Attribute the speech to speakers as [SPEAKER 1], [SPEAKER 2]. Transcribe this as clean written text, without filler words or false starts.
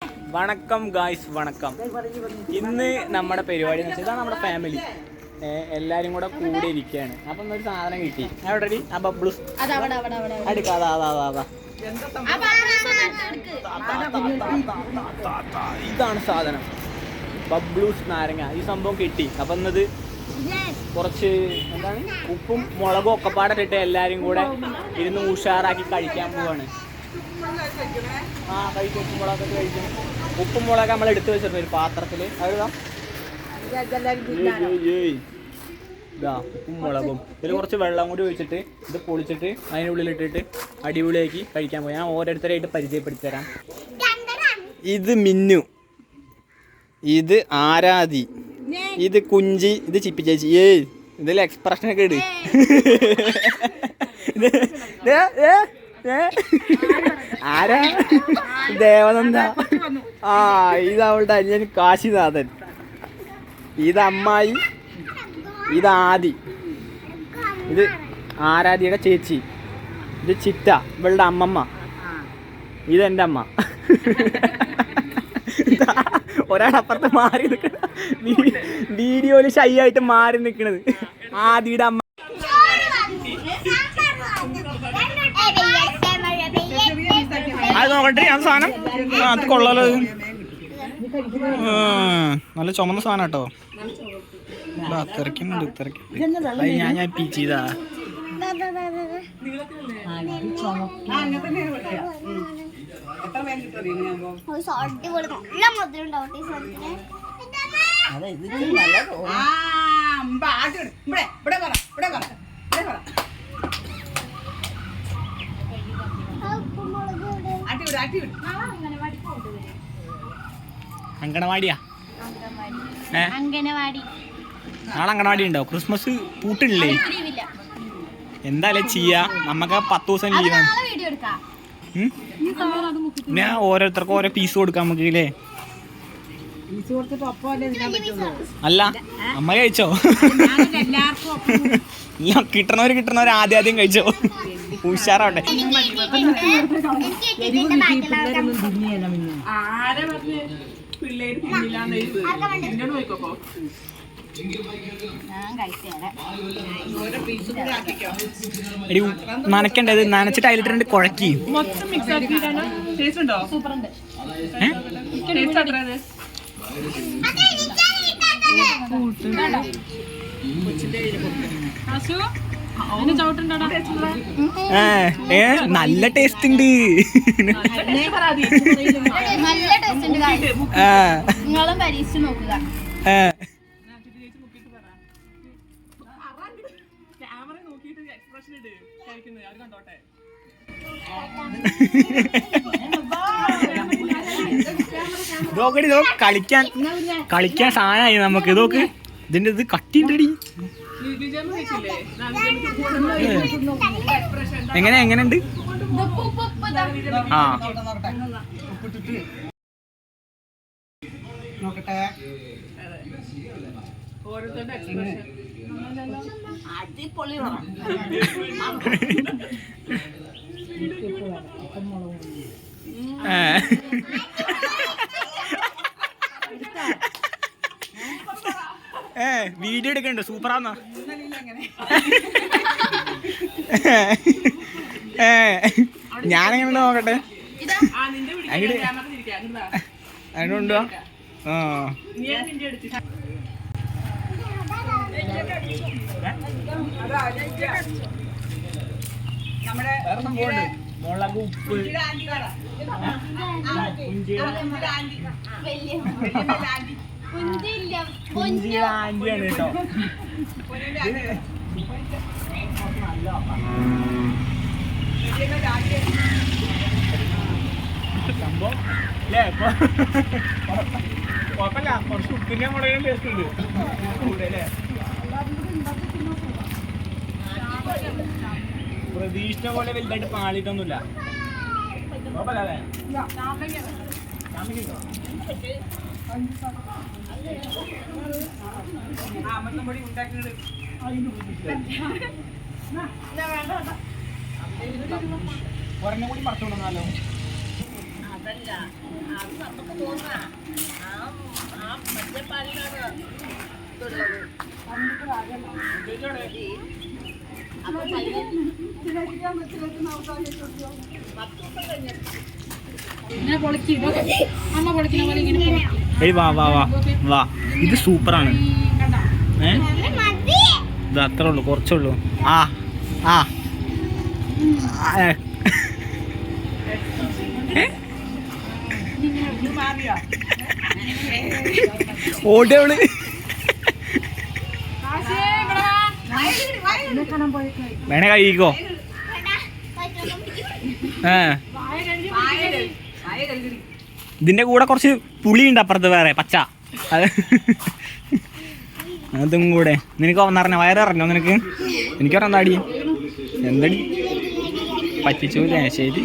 [SPEAKER 1] വണക്കം ഗായ്സ്, വണക്കം. ഇന്ന് നമ്മുടെ പരിപാടി എന്ന് വെച്ചാൽ ഇതാണ് നമ്മുടെ ഫാമിലി എല്ലാരും കൂടെ കൂടെ ഇരിക്കുകയാണ്. അപ്പം ഒരു സാധനം കിട്ടി. എവിടെ ആ ബബ്ലൂസ് ഇതാണ് സാധനം, ബബ്ലൂസ് നാരങ്ങ. ഈ സംഭവം കിട്ടി. അപ്പം എന്നത് കുറച്ച് എന്താണ് ഉപ്പും മുളകും ഒക്കെ പാടിട്ട് എല്ലാരും കൂടെ ഇരുന്ന് ഉഷാറാക്കി കഴിക്കാൻ പോവാണ്. കഴിക്കും, ഉപ്പും മുളകൊക്കെ കഴിക്കും. ഉപ്പും മുളക് നമ്മൾ എടുത്തു വെച്ചിട്ടുണ്ട് ഒരു പാത്രത്തിൽ. ഇതാ ഉപ്പും മുളകും. ഇതിൽ കുറച്ച് വെള്ളം കൂടി ഒഴിച്ചിട്ട് ഇത് പൊളിച്ചിട്ട് അതിനുള്ളിലിട്ടിട്ട് അടിപൊളിയാക്കി കഴിക്കാൻ പോയി. ഞാൻ ഓരോരുത്തരായിട്ട് പരിചയപ്പെടുത്തി തരാം. ഇത് മിന്നു, ഇത് ആരാധി, ഇത് കുഞ്ചി, ഇത് ചിപ്പി ചേച്ചി. ഇതിൽ എക്സ്പ്രഷനൊക്കെ ഇട്. ആരാ? ദേവനന്ദ. ഇത് അവളുടെ അനിയൻ കാശിനാഥൻ. ഇത് അമ്മായി, ഇത് ആദി, ഇത് ആരാധിയുടെ ചേച്ചി, ഇത് ചിറ്റ ഇവളുടെ അമ്മമ്മ, ഇതെൻ്റെ അമ്മ. ഒരാളപ്പുറത്ത് മാറി നിൽക്കണ, വീഡിയോയില് ഷൈ ആയിട്ട് മാറി നിൽക്കണത് ആദിയുടെ അമ്മ. അത് നോക്കട്ടെ, ആ സാധനം അത് കൊള്ളാലോ. നല്ല ചുമന്ന സാധനം കേട്ടോ. തിരക്കുന്നുണ്ട്. ഞാൻ പീച്ചതാ. അങ്കണവാടിയാ? നാളെ അങ്കണവാടി ഉണ്ടോ? ക്രിസ്മസ് പൂട്ടില്ലേ? എന്തായാലും ചെയ്യാ, നമുക്ക് 10 ദിവസം ലീവാണ്. ഞാൻ ഓരോരുത്തർക്കും ഓരോ പീസ് കൊടുക്കാം നമുക്ക് ഇല്ലേ? അല്ല അമ്മ കഴിച്ചോ? കിട്ടണവര് ആദ്യം കഴിച്ചോ. ഉഷാറാവട്ടെ. നനക്കണ്ടത്, നനച്ചിട്ട് അതിലിട്ട് കുഴക്കി. നല്ല ടേസ്റ്റ് ഉണ്ട്. കളിക്കാൻ സാധനമായി നമുക്ക്. ഇതൊക്കെ ഇതിന്റെ ഇത് കട്ടിണ്ടടി. എങ്ങനെയുണ്ട്?
[SPEAKER 2] നോക്കട്ടെ.
[SPEAKER 1] വീഡിയോ എടുക്കണ്ടോ? സൂപ്പറാന്നാ. ഞാനെങ്ങനെ നോക്കട്ടെ. അതിനുണ്ടോ? മുളക്, ഉപ്പ്, ആന്റിയാണ് കേട്ടോ. സംഭവം അല്ലേ? കുഴപ്പമില്ല, കുറച്ച് ഉപ്പിന്റെ മുളകിനും ടേസ്റ്റ് ഉണ്ട് കൂടെ അല്ലേ? പ്രതീക്ഷിച്ച പോലെ വലുതായിട്ട് പാളിയിട്ടൊന്നുമില്ല. കുഴപ്പമില്ല അല്ലേ? അമൃതപ്പൊടി ഉണ്ടാക്കുന്നത് ഒരെണ്ണം കൂടി പറിച്ചോണ്ടല്ലോ. ഏയ് വാ വാ വാ വാ, ഇത് സൂപ്പറാണ്. ഇത് അത്രേ ഉള്ളൂ, കുറച്ചേ ഉള്ളൂ. ആ ആ ഓടിയവള്. വേണേ കഴിക്കോ? ഇതിന്റെ കൂടെ കുറച്ച് പുളിയുണ്ട് അപ്പുറത്ത് വേറെ പച്ച, അതും കൂടെ. നിനക്ക് ഒന്നറിഞ്ഞ വയറിറങ്ങോ നിനക്ക്? എനിക്ക് പറഞ്ഞ എന്താടി, എന്തടി പറ്റിച്ചൂല്ലേ? ശരി.